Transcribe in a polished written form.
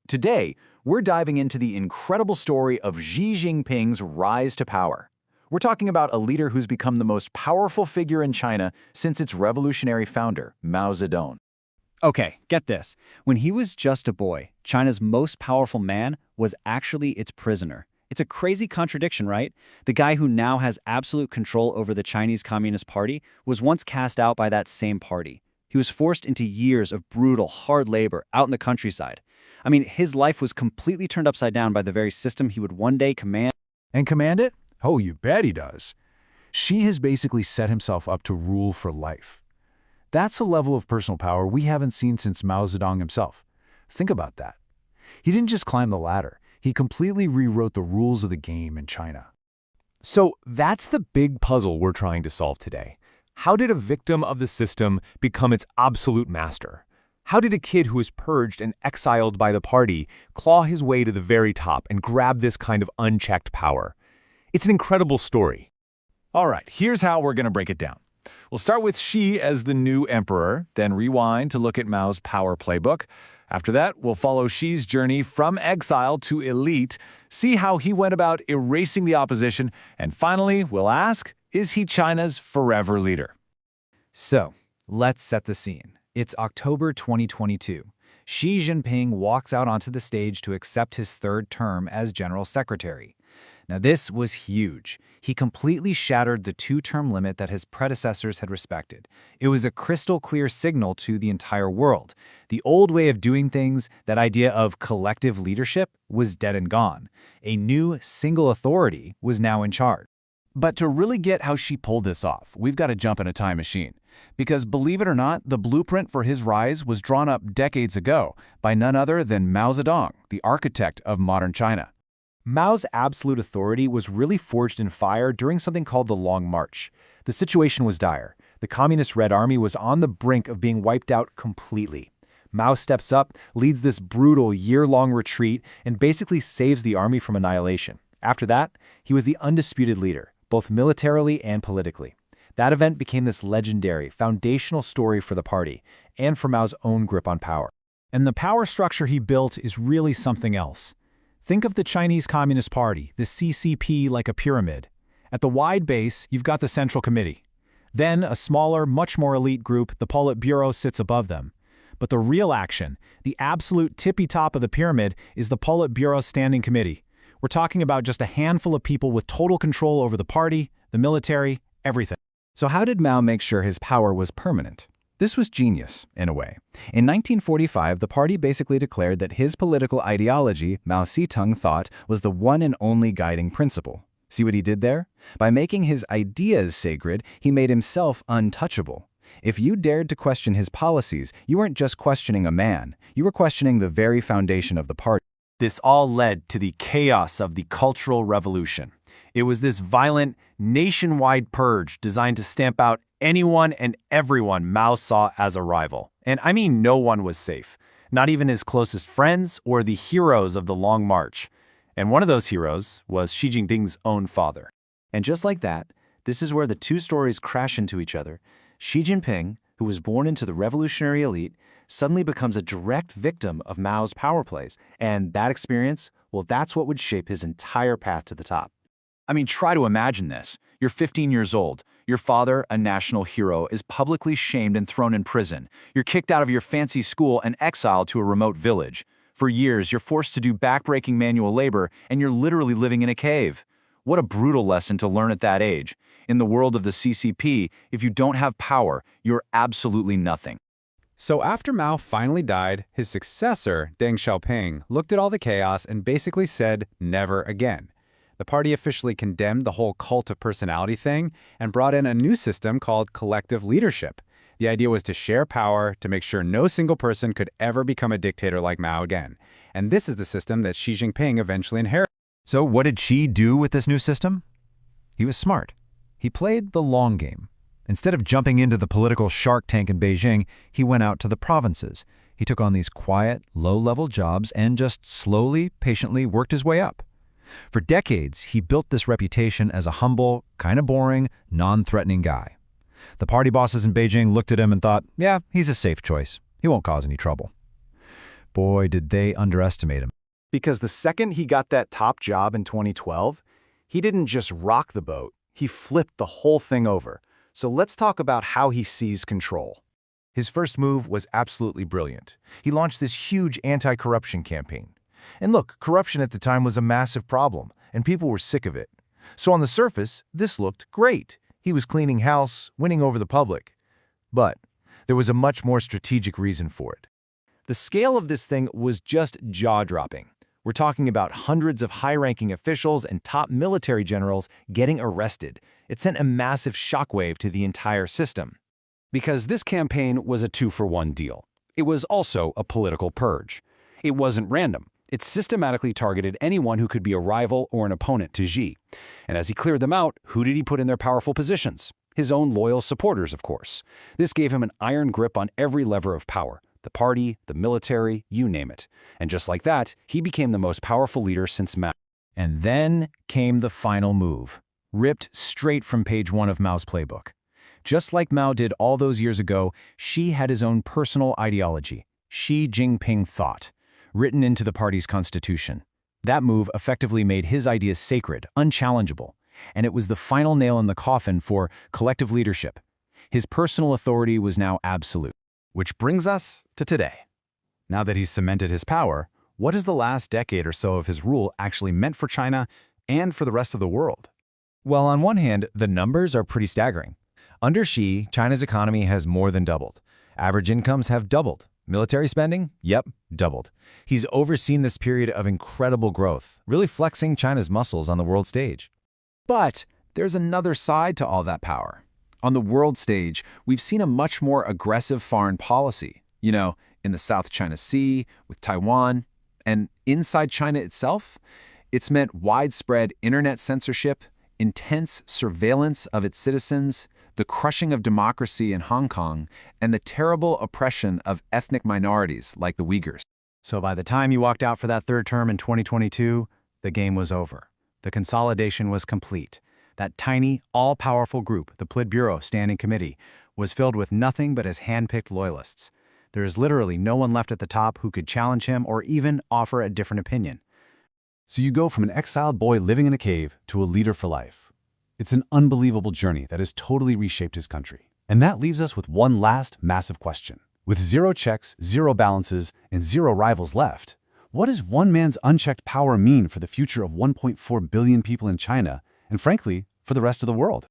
Today, we're diving into the incredible story of Xi Jinping's rise to power. We're talking about a leader who's become the most powerful figure in China since its revolutionary founder, Mao Zedong. Okay, get this. When he was just a boy, China's most powerful man was actually its prisoner. It's a crazy contradiction, right? The guy who now has absolute control over the Chinese Communist Party was once cast out by that same party. He was forced into years of brutal, hard labor out in the countryside. I mean, his life was completely turned upside down by the very system he would one day command. And command it? Oh, you bet he does. Xi has basically set himself up to rule for life. That's a level of personal power we haven't seen since Mao Zedong himself. Think about that. He didn't just climb the ladder. He completely rewrote the rules of the game in China. So that's the big puzzle we're trying to solve today. How did a victim of the system become its absolute master? How did a kid who was purged and exiled by the party claw his way to the very top and grab this kind of unchecked power? It's an incredible story. All right, here's how we're going to break it down. We'll start with Xi as the new emperor, then rewind to look at Mao's power playbook. After that, we'll follow Xi's journey from exile to elite, see how he went about erasing the opposition, and finally, we'll ask, is he China's forever leader? So, let's set the scene. It's October 2022. Xi Jinping walks out onto the stage to accept his third term as General Secretary. Now, this was huge. He completely shattered the two-term limit that his predecessors had respected. It was a crystal-clear signal to the entire world. The old way of doing things, that idea of collective leadership, was dead and gone. A new, single authority was now in charge. But to really get how Xi pulled this off, we've got to jump in a time machine. Because believe it or not, the blueprint for his rise was drawn up decades ago by none other than Mao Zedong, the architect of modern China. Mao's absolute authority was really forged in fire during something called the Long March. The situation was dire. The Communist Red Army was on the brink of being wiped out completely. Mao steps up, leads this brutal year-long retreat, and basically saves the army from annihilation. After that, he was the undisputed leader, both militarily and politically. That event became this legendary, foundational story for the party, and for Mao's own grip on power. And the power structure he built is really something else. Think of the Chinese Communist Party, the CCP, like a pyramid. At the wide base, you've got the Central Committee. Then, a smaller, much more elite group, the Politburo, sits above them. But the real action, the absolute tippy-top of the pyramid, is the Politburo Standing Committee. We're talking about just a handful of people with total control over the party, the military, everything. So how did Mao make sure his power was permanent? This was genius, in a way. In 1945, the party basically declared that his political ideology, Mao Zedong thought, was the one and only guiding principle. See what he did there? By making his ideas sacred, he made himself untouchable. If you dared to question his policies, you weren't just questioning a man, you were questioning the very foundation of the party. This all led to the chaos of the Cultural Revolution. It was this violent, nationwide purge designed to stamp out anyone and everyone Mao saw as a rival. And I mean no one was safe, not even his closest friends or the heroes of the Long March. And one of those heroes was Xi Jinping's own father. And just like that, this is where the two stories crash into each other. Xi Jinping, who was born into the revolutionary elite, suddenly becomes a direct victim of Mao's power plays. And that experience, well, that's what would shape his entire path to the top. I mean, try to imagine this. You're 15 years old. Your father, a national hero, is publicly shamed and thrown in prison. You're kicked out of your fancy school and exiled to a remote village. For years, you're forced to do backbreaking manual labor, and you're literally living in a cave. What a brutal lesson to learn at that age. In the world of the CCP, if you don't have power, you're absolutely nothing. So after Mao finally died, his successor, Deng Xiaoping, looked at all the chaos and basically said, never again. The party officially condemned the whole cult of personality thing and brought in a new system called collective leadership. The idea was to share power to make sure no single person could ever become a dictator like Mao again. And this is the system that Xi Jinping eventually inherited. So what did Xi do with this new system? He was smart. He played the long game. Instead of jumping into the political shark tank in Beijing, he went out to the provinces. He took on these quiet, low-level jobs and just slowly, patiently worked his way up. For decades, he built this reputation as a humble, kind of boring, non-threatening guy. The party bosses in Beijing looked at him and thought, yeah, he's a safe choice. He won't cause any trouble. Boy, did they underestimate him. Because the second he got that top job in 2012, he didn't just rock the boat, he flipped the whole thing over. So let's talk about how he seized control. His first move was absolutely brilliant. He launched this huge anti-corruption campaign. And look, corruption at the time was a massive problem, and people were sick of it. So on the surface, this looked great. He was cleaning house, winning over the public. But there was a much more strategic reason for it. The scale of this thing was just jaw-dropping. We're talking about hundreds of high-ranking officials and top military generals getting arrested. It sent a massive shockwave to the entire system. Because this campaign was a two-for-one deal. It was also a political purge. It wasn't random. It systematically targeted anyone who could be a rival or an opponent to Xi. And as he cleared them out, who did he put in their powerful positions? His own loyal supporters, of course. This gave him an iron grip on every lever of power. The party, the military, you name it. And just like that, he became the most powerful leader since Mao. And then came the final move, ripped straight from page 1 of Mao's playbook. Just like Mao did all those years ago, Xi had his own personal ideology, Xi Jinping thought, written into the party's constitution. That move effectively made his ideas sacred, unchallengeable, and it was the final nail in the coffin for collective leadership. His personal authority was now absolute. Which brings us to today. Now that he's cemented his power, what has the last decade or so of his rule actually meant for China and for the rest of the world? Well, on one hand, the numbers are pretty staggering. Under Xi, China's economy has more than doubled. Average incomes have doubled. Military spending? Yep, doubled. He's overseen this period of incredible growth, really flexing China's muscles on the world stage. But there's another side to all that power. On the world stage, we've seen a much more aggressive foreign policy, in the South China Sea, with Taiwan, and inside China itself, it's meant widespread internet censorship, intense surveillance of its citizens, the crushing of democracy in Hong Kong, and the terrible oppression of ethnic minorities like the Uyghurs. So by the time you walked out for that third term in 2022, the game was over. The consolidation was complete. That tiny, all-powerful group, the Politburo Standing Committee, was filled with nothing but his hand-picked loyalists. There is literally no one left at the top who could challenge him or even offer a different opinion. So you go from an exiled boy living in a cave to a leader for life. It's an unbelievable journey that has totally reshaped his country. And that leaves us with one last massive question. With zero checks, zero balances, and zero rivals left, what does one man's unchecked power mean for the future of 1.4 billion people in China, and frankly, for the rest of the world?